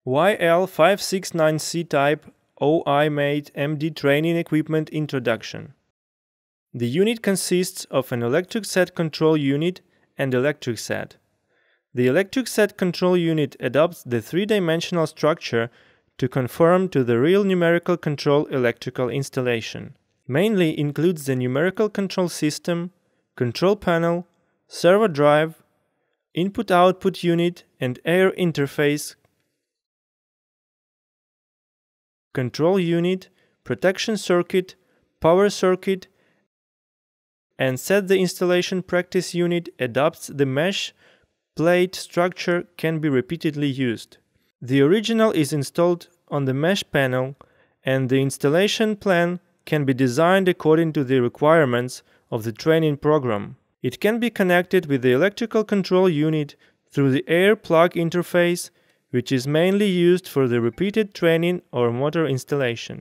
YL569C type OI-made MD training equipment introduction. The unit consists of an electric set control unit and electric set. The electric set control unit adopts the three-dimensional structure to conform to the real numerical control electrical installation. Mainly includes the numerical control system, control panel, servo drive, input-output unit and air interface, control unit, protection circuit, power circuit, and set the installation practice unit adopts the mesh plate structure can be repeatedly used. The original is installed on the mesh panel and the installation plan can be designed according to the requirements of the training program. It can be connected with the electrical control unit through the air plug interface, which is mainly used for the repeated training or motor installation.